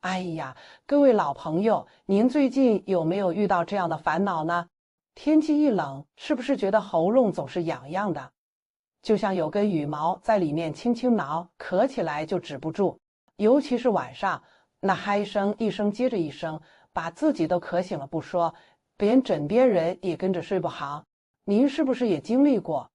哎呀，各位老朋友，您最近有没有遇到这样的烦恼呢？天气一冷，是不是觉得喉咙总是痒痒的？就像有根羽毛在里面轻轻挠，咳起来就止不住。尤其是晚上，那嗨声一声接着一声，把自己都咳醒了不说，连枕边人也跟着睡不好。您是不是也经历过？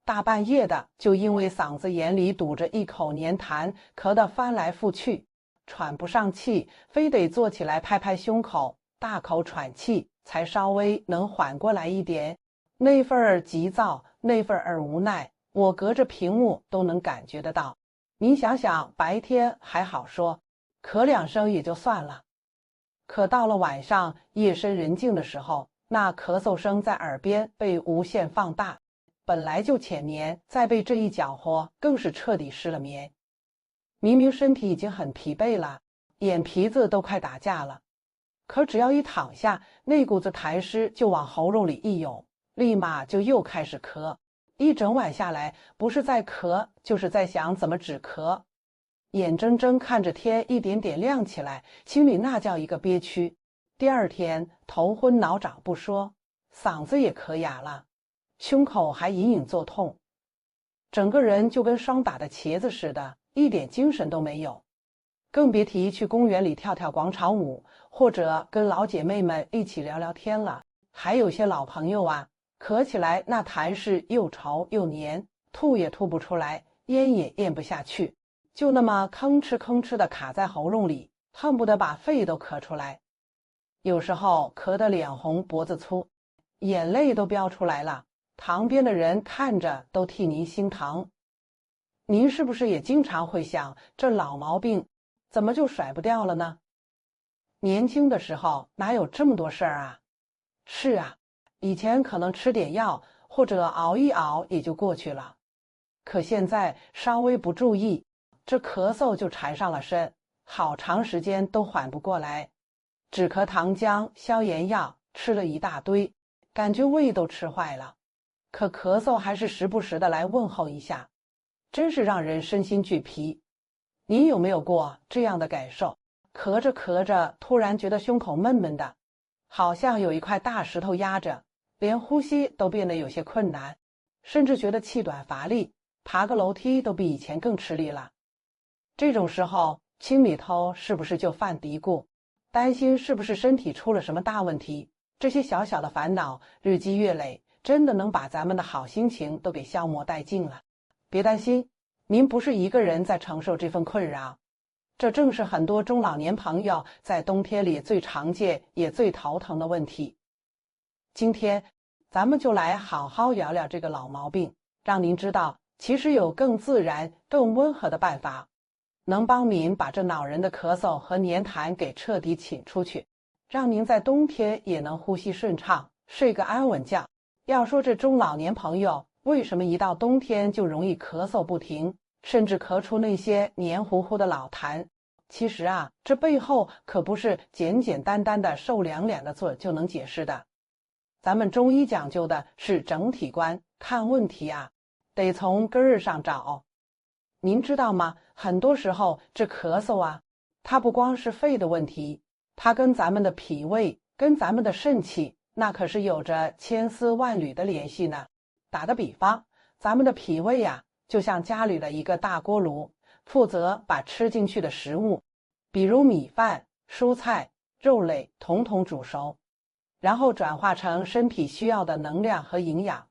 大半夜的，就因为嗓子眼里堵着一口黏痰，咳得翻来覆去，喘不上气，非得坐起来拍拍胸口，大口喘气，才稍微能缓过来一点。那份急躁，那份无奈，我隔着屏幕都能感觉得到。您想想，白天还好说，咳两声也就算了，可到了晚上，夜深人静的时候，那咳嗽声在耳边被无限放大，本来就浅眠，再被这一搅和，更是彻底失了眠。明明身体已经很疲惫了，眼皮子都快打架了，可只要一躺下，那股子痰湿就往喉咙里一涌，立马就又开始咳。一整晚下来，不是在咳，就是在想怎么止咳。眼睁睁看着天一点点亮起来，心里那叫一个憋屈。第二天头昏脑胀不说，嗓子也咳哑了，胸口还隐隐作痛，整个人就跟霜打的茄子似的，一点精神都没有。更别提去公园里跳跳广场舞，或者跟老姐妹们一起聊聊天了。还有些老朋友啊，咳起来那痰是又稠又黏，吐也吐不出来，咽也咽不下去，就那么吭哧吭哧的卡在喉咙里，恨不得把肺都咳出来。有时候咳得脸红脖子粗，眼泪都飙出来了，旁边的人看着都替您心疼。您是不是也经常会想，这老毛病怎么就甩不掉了呢？年轻的时候哪有这么多事儿啊？是啊，以前可能吃点药或者熬一熬也就过去了，可现在稍微不注意，这咳嗽就缠上了身，好长时间都缓不过来。止咳糖浆、消炎药吃了一大堆，感觉胃都吃坏了，可咳嗽还是时不时的来问候一下，真是让人身心俱疲。您有没有过这样的感受？咳着咳着，突然觉得胸口闷闷的，好像有一块大石头压着，连呼吸都变得有些困难，甚至觉得气短乏力，爬个楼梯都比以前更吃力了。这种时候，心里头是不是就犯嘀咕，担心是不是身体出了什么大问题？这些小小的烦恼日积月累，真的能把咱们的好心情都给消磨殆尽了。别担心，您不是一个人在承受这份困扰，这正是很多中老年朋友在冬天里最常见也最头疼的问题。今天咱们就来好好聊聊这个老毛病，让您知道其实有更自然更温和的办法，能帮您把这恼人的咳嗽和黏痰给彻底请出去，让您在冬天也能呼吸顺畅，睡个安稳觉。要说这中老年朋友为什么一到冬天就容易咳嗽不停，甚至咳出那些黏糊糊的老痰，其实啊，这背后可不是简简单单的受凉两个字就能解释的。咱们中医讲究的是整体观，看问题啊，得从根儿上找。您知道吗？很多时候这咳嗽啊，它不光是肺的问题，它跟咱们的脾胃，跟咱们的肾气，那可是有着千丝万缕的联系呢。打个比方，咱们的脾胃啊，就像家里的一个大锅炉，负责把吃进去的食物，比如米饭、蔬菜、肉类，统统煮熟，然后转化成身体需要的能量和营养。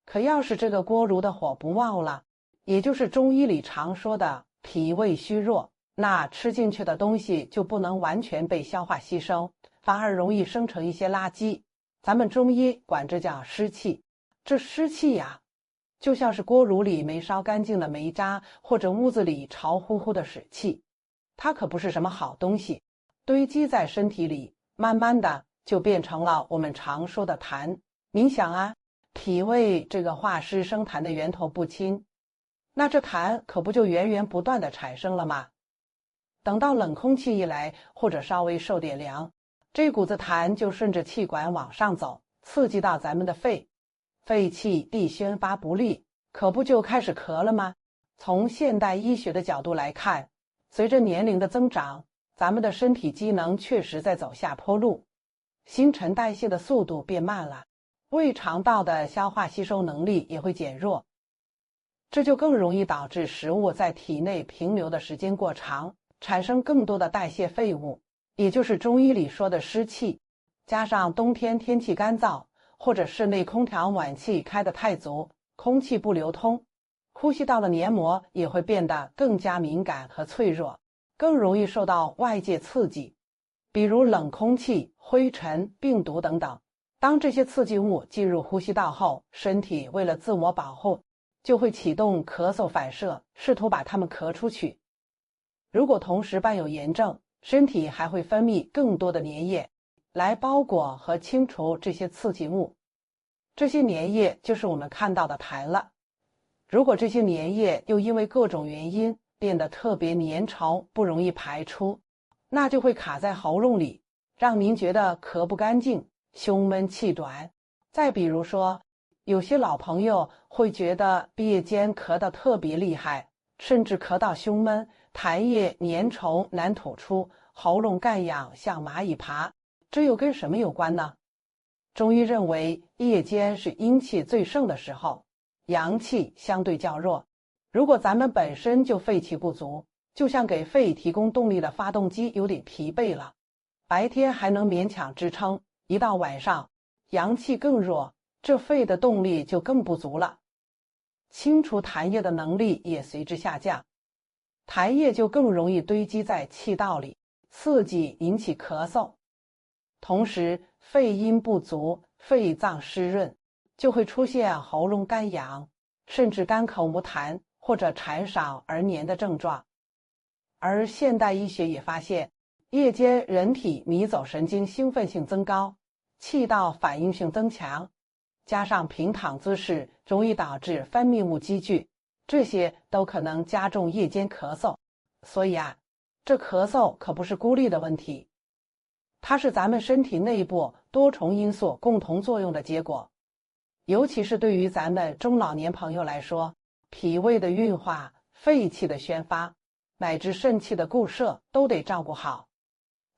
可要是这个锅炉的火不旺了，也就是中医里常说的脾胃虚弱，那吃进去的东西就不能完全被消化吸收，反而容易生成一些垃圾。咱们中医管这叫湿气。这湿气呀，就像是锅炉里没烧干净的煤渣，或者屋子里潮乎乎的水汽，它可不是什么好东西，堆积在身体里，慢慢的就变成了我们常说的痰。您想啊，脾胃这个化湿生痰的源头不清，那这痰可不就源源不断的产生了吗？等到冷空气一来，或者稍微受点凉，这股子痰就顺着气管往上走，刺激到咱们的肺，肺气地宣发不利，可不就开始咳了吗？从现代医学的角度来看，随着年龄的增长，咱们的身体机能确实在走下坡路，新陈代谢的速度变慢了，胃肠道的消化吸收能力也会减弱，这就更容易导致食物在体内停留的时间过长，产生更多的代谢废物，也就是中医里说的湿气。加上冬天天气干燥，或者室内空调暖气开得太足，空气不流通，呼吸道的黏膜也会变得更加敏感和脆弱，更容易受到外界刺激，比如冷空气、灰尘、病毒等等。当这些刺激物进入呼吸道后，身体为了自我保护，就会启动咳嗽反射，试图把它们咳出去。如果同时伴有炎症，身体还会分泌更多的粘液来包裹和清除这些刺激物，这些粘液就是我们看到的痰了。如果这些粘液又因为各种原因变得特别粘稠，不容易排出，那就会卡在喉咙里，让您觉得咳不干净，胸闷气短。再比如说，有些老朋友会觉得毕业间咳得特别厉害，甚至咳到胸闷，痰液粘稠难吐出，喉咙干痒像蚂蚁爬，这又跟什么有关呢？中医认为夜间是阴气最盛的时候，阳气相对较弱，如果咱们本身就肺气不足，就像给肺提供动力的发动机有点疲惫了，白天还能勉强支撑，一到晚上阳气更弱，这肺的动力就更不足了，清除痰液的能力也随之下降，痰液就更容易堆积在气道里，刺激引起咳嗽。同时肺阴不足，肺脏湿润，就会出现喉咙干痒，甚至干口无痰或者痰少而黏的症状。而现代医学也发现，夜间人体迷走神经兴奋性增高，气道反应性增强，加上平躺姿势容易导致分泌物积聚，这些都可能加重夜间咳嗽。所以这咳嗽可不是孤立的问题，它是咱们身体内部多重因素共同作用的结果。尤其是对于咱们中老年朋友来说，脾胃的运化、肺气的宣发，乃至肾气的固摄都得照顾好，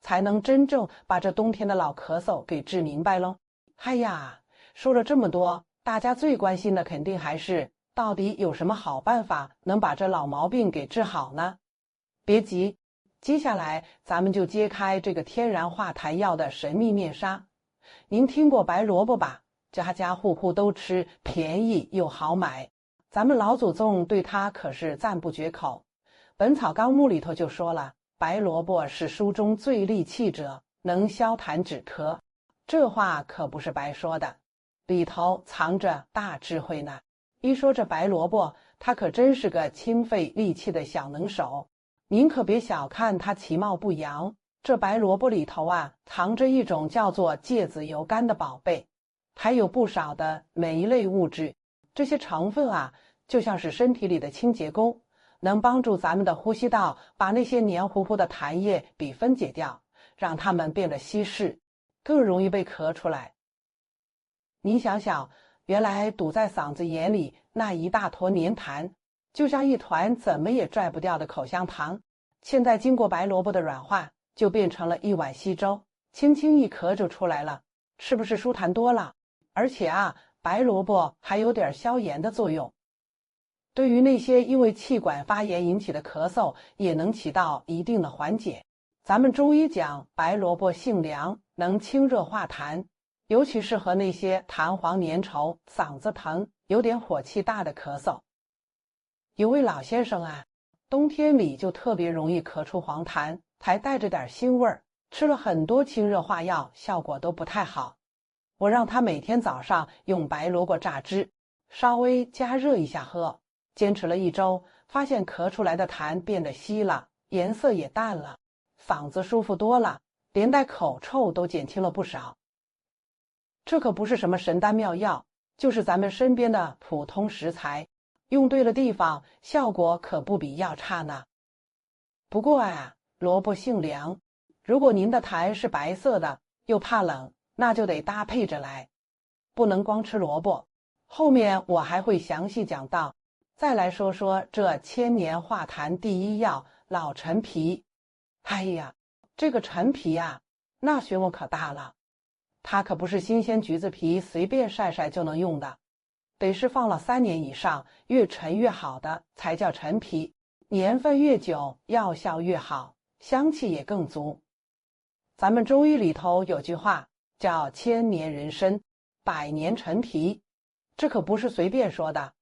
才能真正把这冬天的老咳嗽给治明白喽。哎呀，说了这么多，大家最关心的肯定还是到底有什么好办法能把这老毛病给治好呢？别急，接下来咱们就揭开这个天然化痰药的神秘面纱。您听过白萝卜吧？家家户户都吃，便宜又好买，咱们老祖宗对它可是赞不绝口。本草纲目里头就说了，白萝卜是书中最利气者，能消痰止咳，这话可不是白说的，里头藏着大智慧呢。一说这白萝卜，它可真是个清肺利气的小能手，您可别小看它其貌不扬，这白萝卜里头藏着一种叫做芥子油苷的宝贝，还有不少的酶类物质，这些成分就像是身体里的清洁工，能帮助咱们的呼吸道把那些黏糊糊的痰液给分解掉，让它们变得稀释，更容易被咳出来。你想想，原来堵在嗓子眼里那一大坨黏痰，就像一团怎么也拽不掉的口香糖，现在经过白萝卜的软化，就变成了一碗稀粥，轻轻一咳就出来了，是不是舒坦多了？而且白萝卜还有点消炎的作用，对于那些因为气管发炎引起的咳嗽也能起到一定的缓解。咱们中医讲白萝卜性凉，能清热化痰，尤其适合那些痰黄粘稠、嗓子疼、有点火气大的咳嗽。有位老先生冬天里就特别容易咳出黄痰，还带着点腥味儿，吃了很多清热化药，效果都不太好。我让他每天早上用白萝卜榨汁，稍微加热一下喝，坚持了1周，发现咳出来的痰变得稀了，颜色也淡了，嗓子舒服多了，连带口臭都减轻了不少。这可不是什么神丹妙药，就是咱们身边的普通食材，用对了地方，效果可不比药差呢。不过萝卜性凉，如果您的痰是白色的，又怕冷，那就得搭配着来，不能光吃萝卜。后面我还会详细讲到。再来说说这千年化痰第一药老陈皮。哎呀，这个陈皮呀，那学问可大了，它可不是新鲜橘子皮随便晒晒就能用的，得是放了3年以上，越陈越好的才叫陈皮，年份越久，药效越好，香气也更足。咱们中医里头有句话叫千年人参，百年陈皮，这可不是随便说的。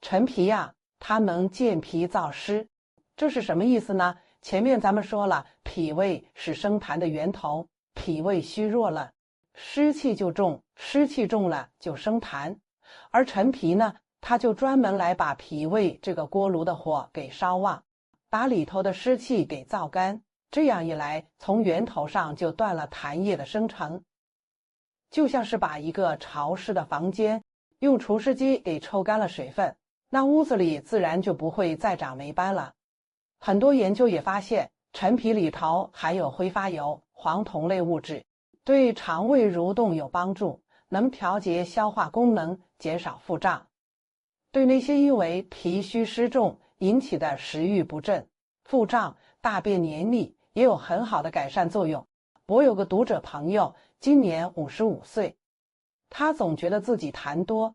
陈皮呀，它能健脾燥湿，这是什么意思呢？前面咱们说了，脾胃是生痰的源头，脾胃虚弱了，湿气就重，湿气重了就生痰，而陈皮呢，它就专门来把脾胃这个锅炉的火给烧旺，把里头的湿气给燥干，这样一来，从源头上就断了痰液的生成，就像是把一个潮湿的房间用除湿机给抽干了水分，那屋子里自然就不会再长霉斑了。很多研究也发现，陈皮里头含有挥发油、黄酮类物质，对肠胃蠕动有帮助，能调节消化功能，减少腹胀。对那些因为脾虚湿重引起的食欲不振、腹胀、大便黏腻也有很好的改善作用。我有个读者朋友，今年55岁，他总觉得自己痰多，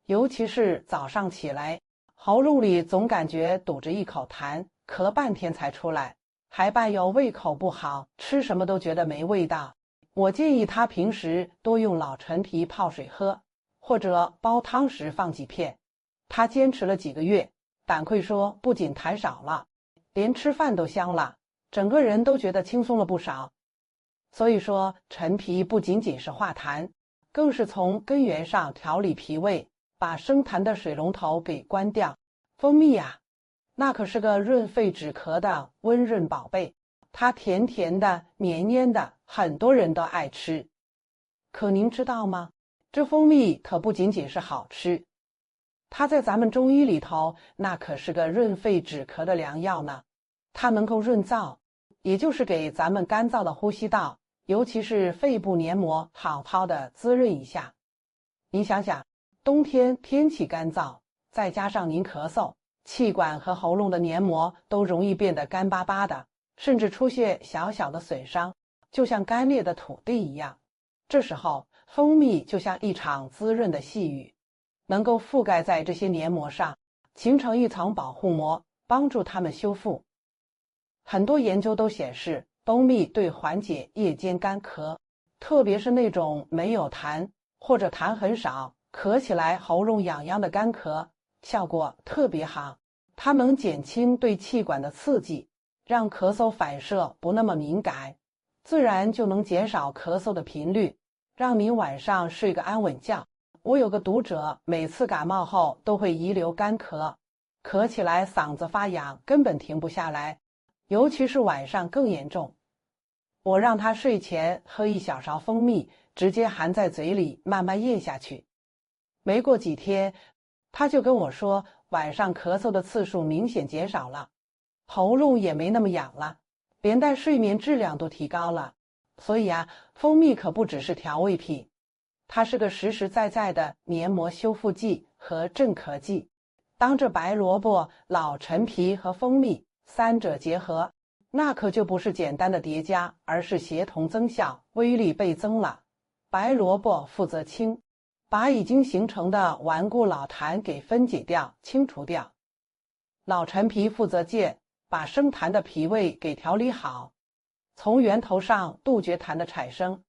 尤其是早上起来，喉咙里总感觉堵着一口痰，咳半天才出来，还伴有胃口不好，吃什么都觉得没味道。我建议他平时多用老陈皮泡水喝，或者煲汤时放几片。他坚持了几个月，反馈说不仅痰少了，连吃饭都香了，整个人都觉得轻松了不少。所以说，陈皮不仅仅是化痰，更是从根源上调理脾胃，把生痰的水龙头给关掉。蜂蜜呀，那可是个润肺止咳的温润宝贝，它甜甜的、黏黏的，很多人都爱吃。可您知道吗？这蜂蜜可不仅仅是好吃，它在咱们中医里头，那可是个润肺止咳的良药呢。它能够润燥，也就是给咱们干燥的呼吸道，尤其是肺部黏膜好好的滋润一下。您想想，冬天天气干燥，再加上您咳嗽，气管和喉咙的黏膜都容易变得干巴巴的，甚至出现小小的损伤，就像干裂的土地一样。这时候，蜂蜜就像一场滋润的细雨，能够覆盖在这些黏膜上，形成一层保护膜，帮助它们修复。很多研究都显示，蜂蜜对缓解夜间干咳，特别是那种没有痰或者痰很少，咳起来喉咙痒痒的干咳，效果特别好。它能减轻对气管的刺激，让咳嗽反射不那么敏感，自然就能减少咳嗽的频率，让您晚上睡个安稳觉。我有个读者，每次感冒后都会遗留干咳，咳起来嗓子发痒，根本停不下来，尤其是晚上更严重。我让他睡前喝1小勺蜂蜜，直接含在嘴里慢慢咽下去。没过几天，他就跟我说，晚上咳嗽的次数明显减少了，喉咙也没那么痒了，连带睡眠质量都提高了。所以啊，蜂蜜可不只是调味品，它是个实实在在的黏膜修复剂和镇咳剂。当这白萝卜、老陈皮和蜂蜜三者结合，那可就不是简单的叠加，而是协同增效，威力倍增了。白萝卜负责清，把已经形成的顽固老痰给分解掉、清除掉；老陈皮负责健，把生痰的脾胃给调理好，从源头上杜绝痰的产生；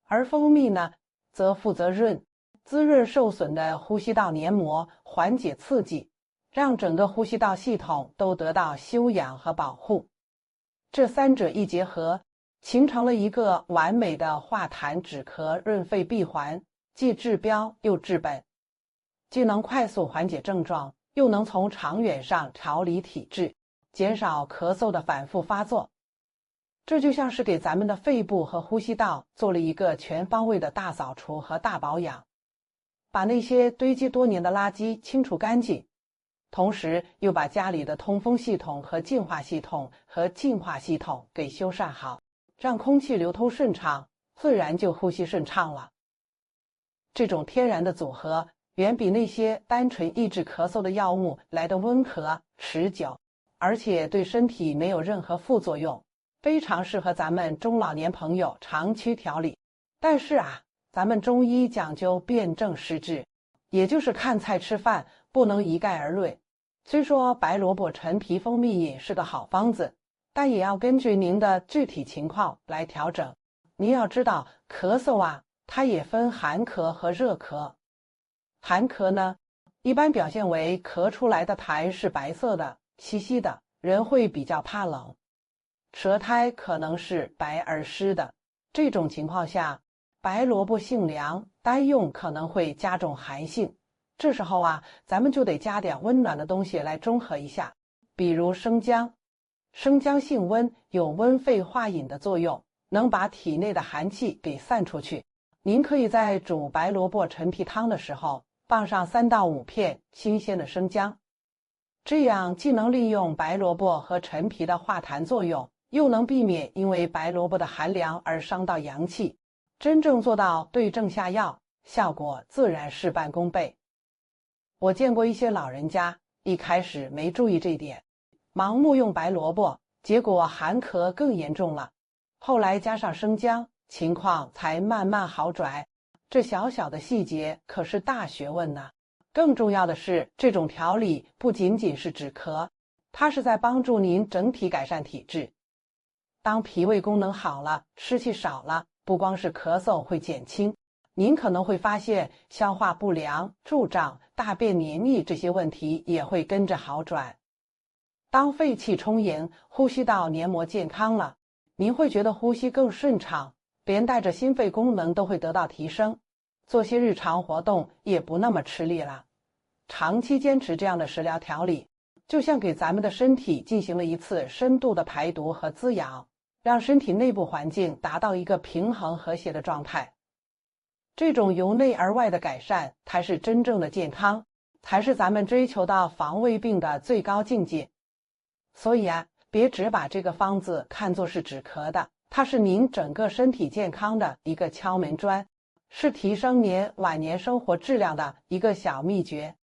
而蜂蜜呢，则负责润，滋润受损的呼吸道黏膜，缓解刺激，让整个呼吸道系统都得到休养和保护。这三者一结合，形成了一个完美的化痰止咳润肺闭环，既治标又治本，既能快速缓解症状，又能从长远上调理体质，减少咳嗽的反复发作。这就像是给咱们的肺部和呼吸道做了一个全方位的大扫除和大保养，把那些堆积多年的垃圾清除干净，同时又把家里的通风系统和净化系统和净化系统给修缮好，让空气流通顺畅，自然就呼吸顺畅了。这种天然的组合远比那些单纯抑制咳嗽的药物来得温和持久，而且对身体没有任何副作用，非常适合咱们中老年朋友长期调理。但是咱们中医讲究辨证施治，也就是看菜吃饭，不能一概而论。虽说白萝卜陈皮蜂蜜饮是个好方子，但也要根据您的具体情况来调整。您要知道，咳嗽它也分寒咳和热咳。寒咳呢，一般表现为咳出来的痰是白色的、稀稀的，人会比较怕冷，舌苔可能是白而湿的。这种情况下，白萝卜性凉，单用可能会加重寒性。这时候咱们就得加点温暖的东西来中和一下，比如生姜。生姜性温，有温肺化饮的作用，能把体内的寒气给散出去。您可以在煮白萝卜陈皮汤的时候放上3到5片新鲜的生姜，这样既能利用白萝卜和陈皮的化痰作用，又能避免因为白萝卜的寒凉而伤到阳气，真正做到对症下药，效果自然事半功倍。我见过一些老人家一开始没注意这一点，盲目用白萝卜，结果寒咳更严重了。后来加上生姜，情况才慢慢好转。这小小的细节可是大学问呢。更重要的是，这种调理不仅仅是止咳，它是在帮助您整体改善体质。当脾胃功能好了，湿气少了，不光是咳嗽会减轻，您可能会发现消化不良、腹胀、大便黏腻这些问题也会跟着好转。当肺气充盈，呼吸道黏膜健康了，您会觉得呼吸更顺畅，连带着心肺功能都会得到提升，做些日常活动也不那么吃力了。长期坚持这样的食疗调理，就像给咱们的身体进行了一次深度的排毒和滋养，让身体内部环境达到一个平衡和谐的状态。这种由内而外的改善才是真正的健康，才是咱们追求到防胃病的最高境界。所以别只把这个方子看作是止咳的，它是您整个身体健康的一个敲门砖，是提升您晚年生活质量的一个小秘诀。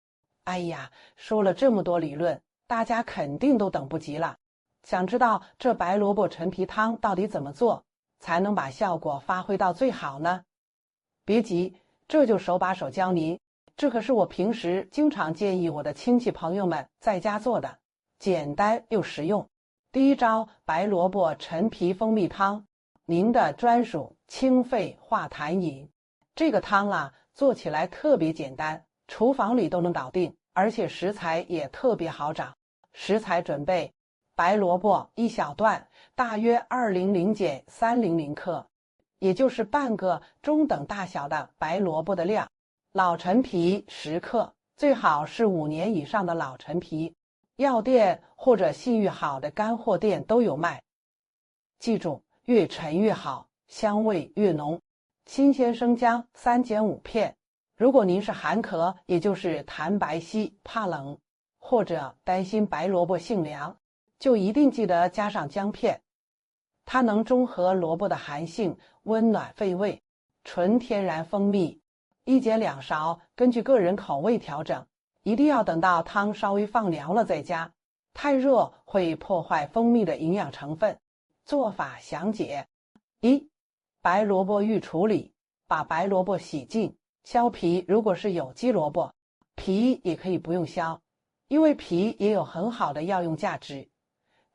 哎呀，说了这么多理论，大家肯定都等不及了，想知道这白萝卜陈皮汤到底怎么做，才能把效果发挥到最好呢？别急，这就手把手教您，这可是我平时经常建议我的亲戚朋友们在家做的，简单又实用。第一招，白萝卜陈皮蜂蜜汤，您的专属清肺化痰饮。这个汤做起来特别简单，厨房里都能搞定，而且食材也特别好找。食材准备：白萝卜1小段，大约200-300克，也就是半个中等大小的白萝卜的量。老陈皮10克，最好是5年以上的老陈皮，药店或者信誉好的干货店都有卖。记住，越陈越好，香味越浓。新鲜生姜3减5片。如果您是寒咳，也就是痰白稀、怕冷，或者担心白萝卜性凉，就一定记得加上姜片，它能中和萝卜的寒性，温暖肺胃。纯天然蜂蜜1减2勺，根据个人口味调整，一定要等到汤稍微放凉了再加，太热会破坏蜂蜜的营养成分。做法详解： 1. 白萝卜预处理，把白萝卜洗净，削皮，如果是有机萝卜，皮也可以不用削，因为皮也有很好的药用价值，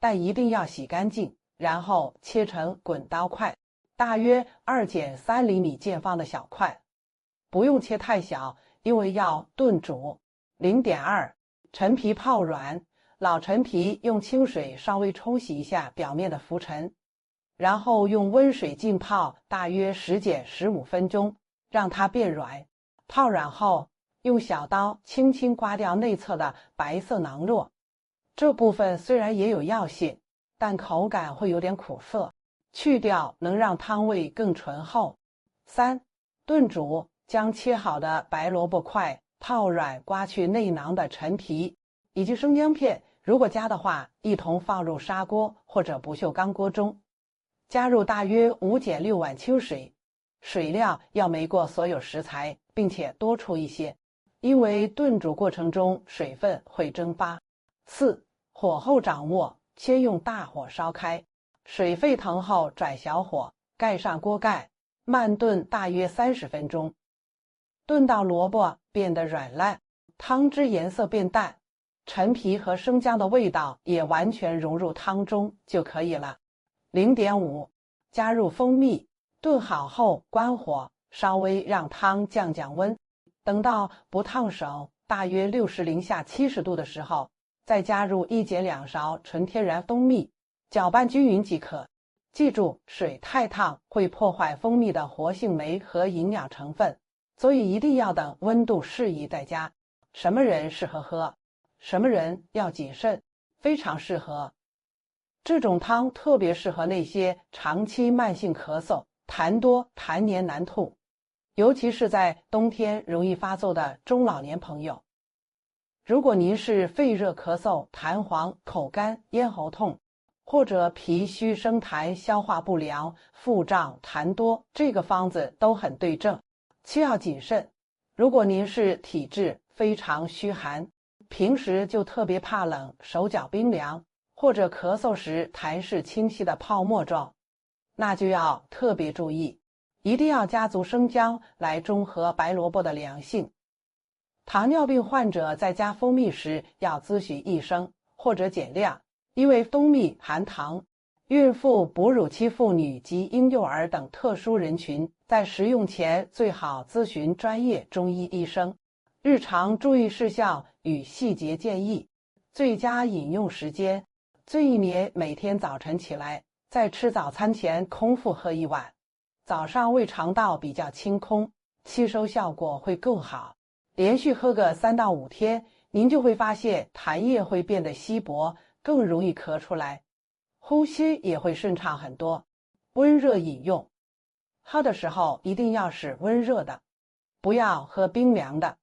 但一定要洗干净，然后切成滚刀块，大约2减3厘米见方的小块，不用切太小，因为要炖煮。 0.2 陈皮泡软，老陈皮用清水稍微冲洗一下表面的浮尘，然后用温水浸泡大约10减15分钟，让它变软。泡软后，用小刀轻轻刮掉内侧的白色囊络，这部分虽然也有药性，但口感会有点苦涩，去掉能让汤味更醇厚。 3. 炖煮，将切好的白萝卜块、泡软刮去内囊的陈皮以及生姜片，如果加的话，一同放入砂锅或者不锈钢锅中，加入大约5减6碗清水，水量要没过所有食材，并且多出一些，因为炖煮过程中水分会蒸发。 4. 火候掌握，先用大火烧开，水沸腾后转小火，盖上锅盖，慢炖大约30分钟。炖到萝卜变得软烂，汤汁颜色变淡，陈皮和生姜的味道也完全融入汤中就可以了。0.5 加入蜂蜜，炖好后关火，稍微让汤降温，等到不烫手，大约60零下70度的时候，再加入1减2勺纯天然蜂蜜，搅拌均匀即可。记住，水太烫会破坏蜂蜜的活性酶和营养成分，所以一定要等温度适宜再加。什么人适合喝，什么人要谨慎，非常适合。这种汤特别适合那些长期慢性咳嗽、痰多、痰黏难吐，尤其是在冬天容易发作的中老年朋友。如果您是肺热咳嗽、痰黄、口干、咽喉痛，或者脾虚生痰、消化不良、腹胀、痰多，这个方子都很对症，需要谨慎。如果您是体质非常虚寒，平时就特别怕冷，手脚冰凉，或者咳嗽时痰是清晰的泡沫状，那就要特别注意，一定要加足生姜来中和白萝卜的凉性。糖尿病患者在加蜂蜜时要咨询医生或者减量，因为蜂蜜含糖。孕妇、哺乳期妇女及婴幼儿等特殊人群在食用前最好咨询专业中医医生。日常注意事项与细节建议，最佳饮用时间，最宜免每天早晨起来在吃早餐前空腹喝1碗，早上胃肠道比较清空，吸收效果会更好。连续喝个3到5天，您就会发现痰液会变得稀薄，更容易咳出来，呼吸也会顺畅很多。温热饮用，喝的时候一定要是温热的，不要喝冰凉的，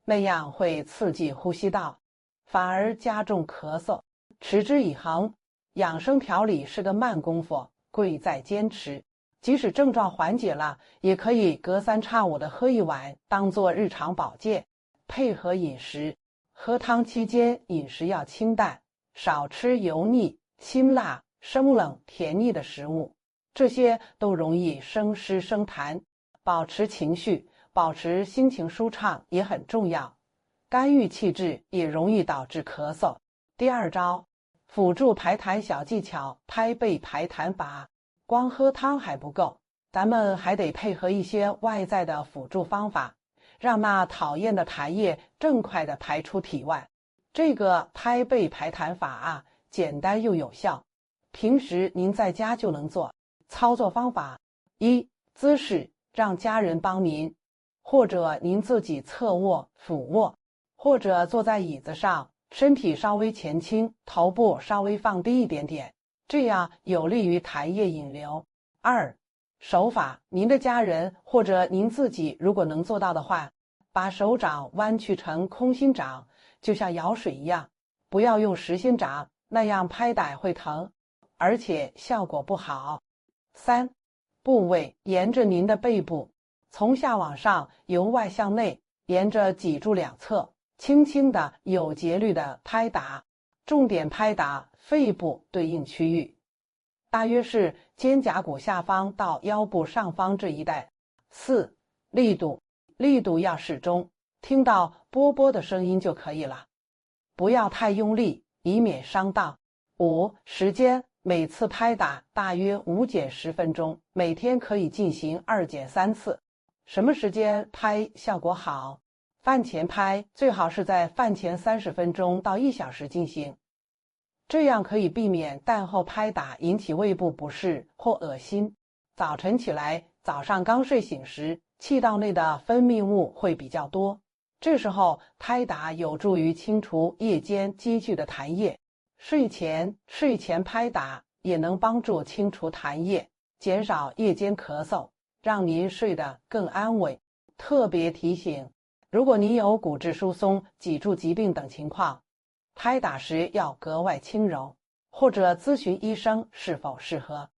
那样会刺激呼吸道，反而加重咳嗽。持之以恒，养生调理是个慢功夫，贵在坚持。即使症状缓解了，也可以隔3差5的喝1碗，当做日常保健。配合饮食，喝汤期间饮食要清淡，少吃油腻、辛辣、生冷、甜腻的食物，这些都容易生湿生痰。保持情绪，保持心情舒畅也很重要。肝郁气滞也容易导致咳嗽。第2招，辅助排痰小技巧，拍背排痰法。光喝汤还不够，咱们还得配合一些外在的辅助方法，让那讨厌的痰液更快地排出体外。这个拍背排痰法啊，简单又有效，平时您在家就能做。操作方法：1. 姿势，让家人帮您，或者您自己侧卧、俯卧，或者坐在椅子上，身体稍微前倾，头部稍微放低一点点，这样有利于痰液引流。2. 手法，您的家人或者您自己如果能做到的话，把手掌弯曲成空心掌，就像舀水一样，不要用实心掌，那样拍打会疼，而且效果不好。3. 部位，沿着您的背部，从下往上，由外向内，沿着脊柱两侧，轻轻的、有节律的拍打，重点拍打肺部对应区域，大约是肩胛骨下方到腰部上方这一带。4. 力度，力度要适中，听到啵啵的声音就可以了，不要太用力，以免伤到。5. 时间，每次拍打大约5减10分钟，每天可以进行2减3次。什么时间拍效果好？饭前拍，最好是在饭前30分钟到1小时进行，这样可以避免饭后拍打引起胃部不适或恶心。早晨起来，早上刚睡醒时，气道内的分泌物会比较多，这时候拍打有助于清除夜间积聚的痰液。睡前拍打也能帮助清除痰液，减少夜间咳嗽，让您睡得更安稳。特别提醒，如果您有骨质疏松、脊柱疾病等情况，拍打时要格外轻柔，或者咨询医生是否适合。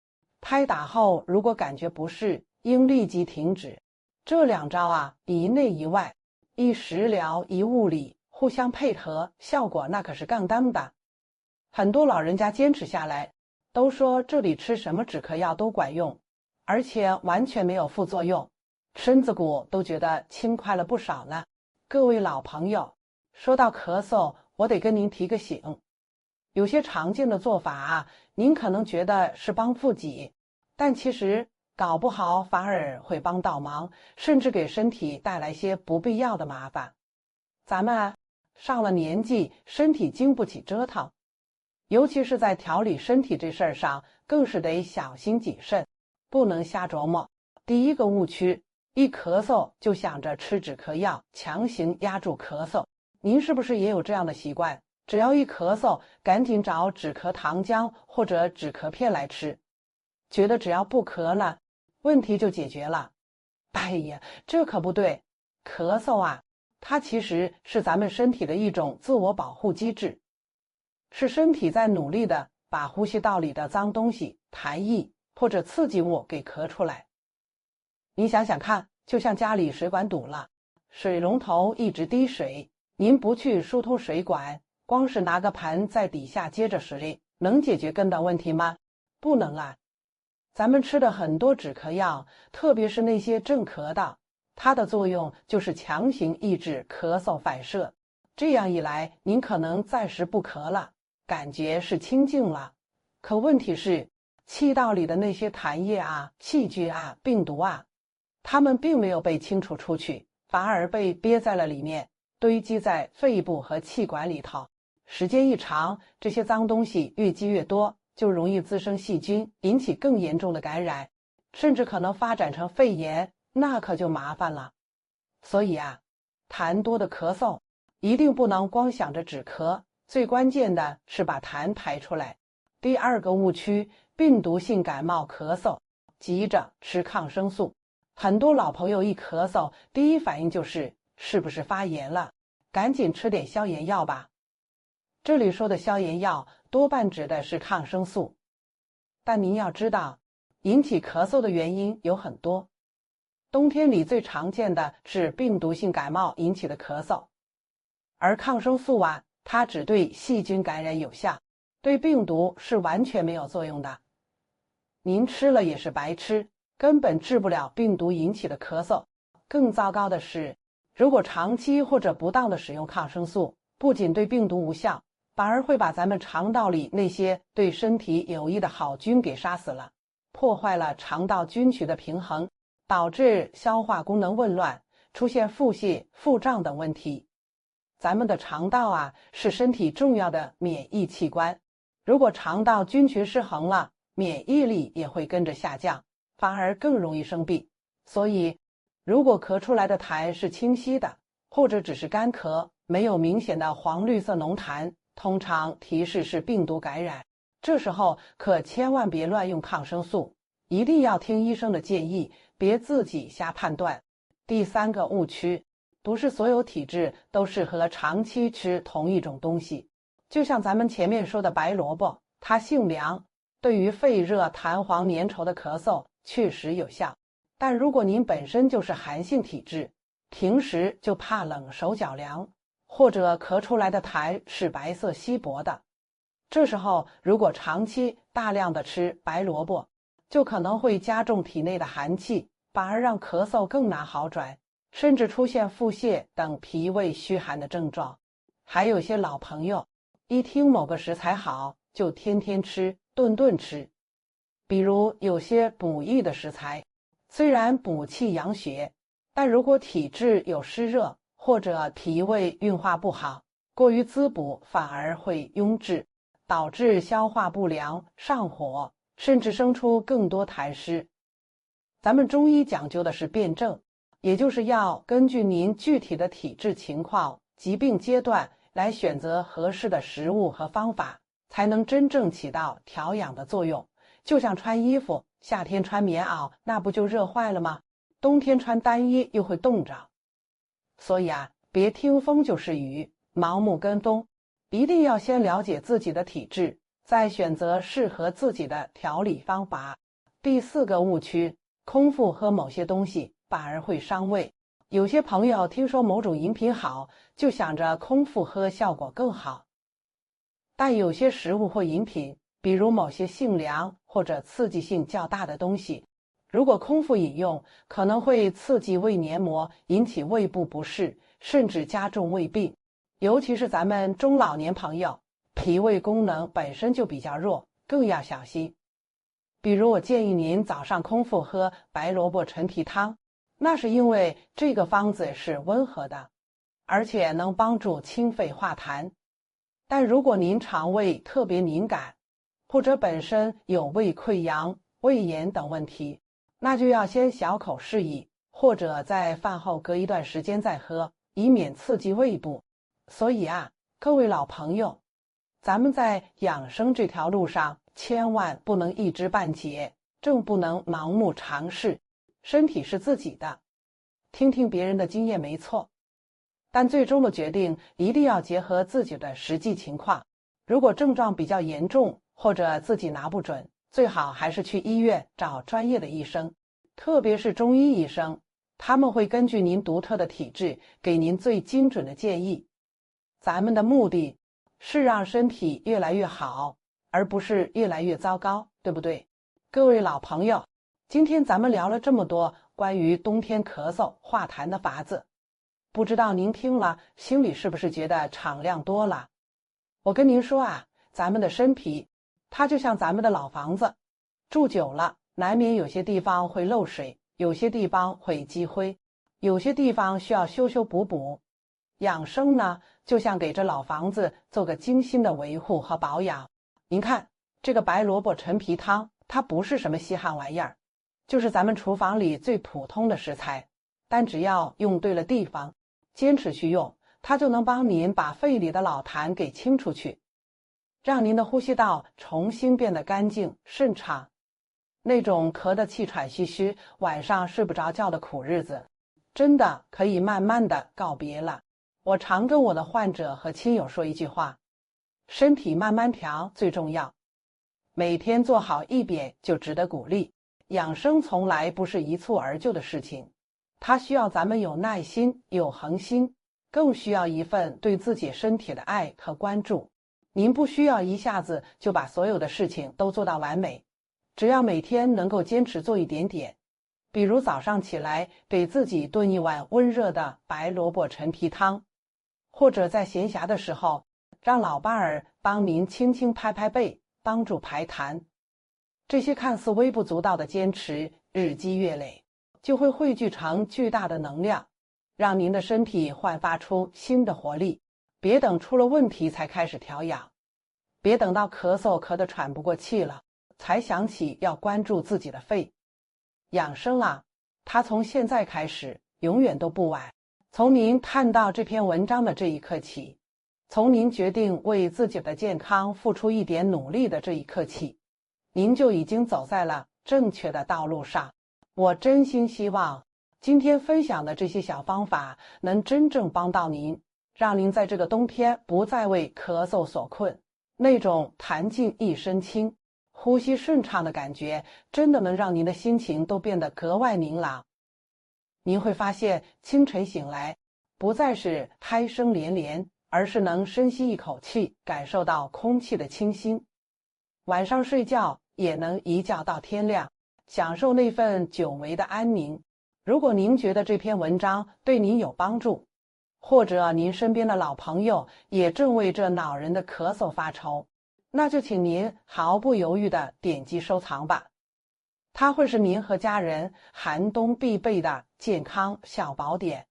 拍打后如果感觉不适，应立即停止。这2招啊，一内一外，一食疗一物理，互相配合，效果那可是杠当的。很多老人家坚持下来，都说这里吃什么止咳药都管用，而且完全没有副作用，身子骨都觉得轻快了不少呢。各位老朋友，说到咳嗽，我得跟您提个醒，有些常见的做法啊，您可能觉得是帮附己，但其实搞不好反而会帮倒忙，甚至给身体带来些不必要的麻烦。咱们啊，上了年纪，身体经不起折腾，尤其是在调理身体这事儿上，更是得小心谨慎，不能瞎琢磨。第一个误区，一咳嗽就想着吃止咳药，强行压住咳嗽。您是不是也有这样的习惯？只要一咳嗽，赶紧找止咳糖浆或者止咳片来吃，觉得只要不咳了，问题就解决了。哎呀，这可不对。咳嗽啊，它其实是咱们身体的一种自我保护机制，是身体在努力的把呼吸道里的脏东西、痰液或者刺激物给咳出来。你想想看，就像家里水管堵了，水龙头一直滴水，您不去疏通水管，光是拿个盆在底下接着水，能解决根本问题吗？不能啊。咱们吃的很多止咳药，特别是那些镇咳的，它的作用就是强行抑制咳嗽反射，这样一来，您可能暂时不咳了，感觉是清静了。可问题是，气道里的那些痰液啊、细菌啊、病毒啊，它们并没有被清除出去，反而被憋在了里面，堆积在肺部和气管里头。时间一长，这些脏东西越积越多，就容易滋生细菌，引起更严重的感染，甚至可能发展成肺炎，那可就麻烦了。所以啊，痰多的咳嗽一定不能光想着止咳，最关键的是把痰排出来。第二个误区，病毒性感冒咳嗽，急着吃抗生素。很多老朋友一咳嗽，第一反应是不是发炎了？赶紧吃点消炎药吧。这里说的消炎药多半指的是抗生素，但您要知道，引起咳嗽的原因有很多。冬天里最常见的是病毒性感冒引起的咳嗽，而抗生素啊，它只对细菌感染有效，对病毒是完全没有作用的。您吃了也是白吃，根本治不了病毒引起的咳嗽。更糟糕的是，如果长期或者不当的使用抗生素，不仅对病毒无效，反而会把咱们肠道里那些对身体有益的好菌给杀死了，破坏了肠道菌群的平衡，导致消化功能紊乱，出现腹泻、腹胀等问题。咱们的肠道啊，是身体重要的免疫器官，如果肠道菌群失衡了，免疫力也会跟着下降，反而更容易生病。所以，如果咳出来的痰是清晰的，或者只是干咳，没有明显的黄绿色浓痰，通常提示是病毒感染。这时候可千万别乱用抗生素，一定要听医生的建议，别自己瞎判断。第三个误区，不是所有体质都适合长期吃同一种东西。就像咱们前面说的白萝卜，它性凉，对于肺热痰黄粘稠的咳嗽确实有效，但如果您本身就是寒性体质，平时就怕冷手脚凉，或者咳出来的痰是白色稀薄的，这时候如果长期大量的吃白萝卜，就可能会加重体内的寒气，反而让咳嗽更难好转，甚至出现腹泻等脾胃虚寒的症状。还有些老朋友一听某个食材好，就天天吃，顿顿吃。比如有些补益的食材，虽然补气养血，但如果体质有湿热或者脾胃运化不好，过于滋补反而会壅滞，导致消化不良、上火，甚至生出更多痰湿。咱们中医讲究的是辨证，也就是要根据您具体的体质情况、疾病阶段来选择合适的食物和方法，才能真正起到调养的作用。就像穿衣服，夏天穿棉袄，那不就热坏了吗？冬天穿单衣又会冻着。所以啊，别听风就是雨，盲目跟风，一定要先了解自己的体质，再选择适合自己的调理方法。第四个误区，空腹喝某些东西反而会伤胃。有些朋友听说某种饮品好，就想着空腹喝效果更好，但有些食物或饮品比如某些性凉或者刺激性较大的东西，如果空腹饮用，可能会刺激胃黏膜，引起胃部不适，甚至加重胃病。尤其是咱们中老年朋友，脾胃功能本身就比较弱，更要小心。比如我建议您早上空腹喝白萝卜陈皮汤，那是因为这个方子是温和的，而且能帮助清肺化痰。但如果您肠胃特别敏感，或者本身有胃溃疡、胃炎等问题，那就要先小口适宜，或者在饭后隔一段时间再喝，以免刺激胃部。所以啊，各位老朋友，咱们在养生这条路上千万不能一知半解，更不能盲目尝试。身体是自己的，听听别人的经验没错，但最终的决定一定要结合自己的实际情况。如果症状比较严重，或者自己拿不准，最好还是去医院找专业的医生，特别是中医医生，他们会根据您独特的体质，给您最精准的建议。咱们的目的是让身体越来越好，而不是越来越糟糕，对不对？各位老朋友，今天咱们聊了这么多关于冬天咳嗽化痰的法子，不知道您听了心里是不是觉得敞亮多了？我跟您说啊，咱们的身体它就像咱们的老房子，住久了难免有些地方会漏水，有些地方会积灰，有些地方需要修修补补。养生呢，就像给这老房子做个精心的维护和保养。您看这个白萝卜陈皮汤，它不是什么稀罕玩意儿，就是咱们厨房里最普通的食材，但只要用对了地方，坚持去用，它就能帮您把肺里的老痰给清出去，让您的呼吸道重新变得干净顺畅。那种咳得气喘吁吁，晚上睡不着觉的苦日子，真的可以慢慢的告别了。我常跟我的患者和亲友说一句话，身体慢慢调最重要，每天做好一点就值得鼓励。养生从来不是一蹴而就的事情，它需要咱们有耐心、有恒心，更需要一份对自己身体的爱和关注。您不需要一下子就把所有的事情都做到完美，只要每天能够坚持做一点点，比如早上起来给自己炖一碗温热的白萝卜陈皮汤，或者在闲暇的时候让老伴儿帮您轻轻拍拍背，帮助排痰。这些看似微不足道的坚持，日积月累，就会汇聚成巨大的能量，让您的身体焕发出新的活力。别等出了问题才开始调养，别等到咳嗽咳得喘不过气了，才想起要关注自己的肺。养生啊，它从现在开始，永远都不晚。从您看到这篇文章的这一刻起，从您决定为自己的健康付出一点努力的这一刻起，您就已经走在了正确的道路上。我真心希望今天分享的这些小方法能真正帮到您，让您在这个冬天不再为咳嗽所困。那种痰尽一身轻，呼吸顺畅的感觉，真的能让您的心情都变得格外明朗。您会发现清晨醒来不再是鼾声连连，而是能深吸一口气，感受到空气的清新。晚上睡觉也能一觉到天亮，享受那份久违的安宁。如果您觉得这篇文章对您有帮助，或者您身边的老朋友也正为这恼人的咳嗽发愁，那就请您毫不犹豫地点击收藏吧。它会是您和家人寒冬必备的健康小宝典。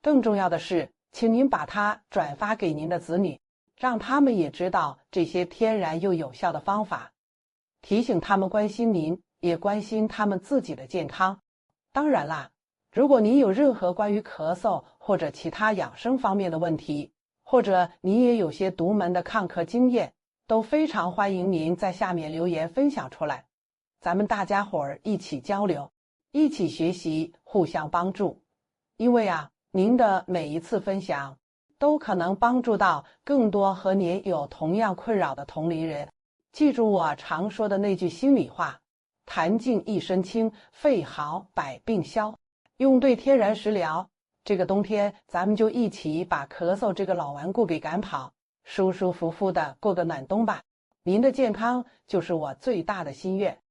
更重要的是，请您把它转发给您的子女，让他们也知道这些天然又有效的方法，提醒他们关心您，也关心他们自己的健康。当然啦，如果您有任何关于咳嗽或者其他养生方面的问题，或者你也有些独门的抗咳经验，都非常欢迎您在下面留言分享出来，咱们大家伙儿一起交流，一起学习，互相帮助。因为啊，您的每一次分享都可能帮助到更多和您有同样困扰的同龄人。记住我常说的那句心里话，痰尽一身轻，肺好百病消。用对天然食疗，这个冬天咱们就一起把咳嗽这个老顽固给赶跑，舒舒服服的过个暖冬吧。您的健康就是我最大的心愿。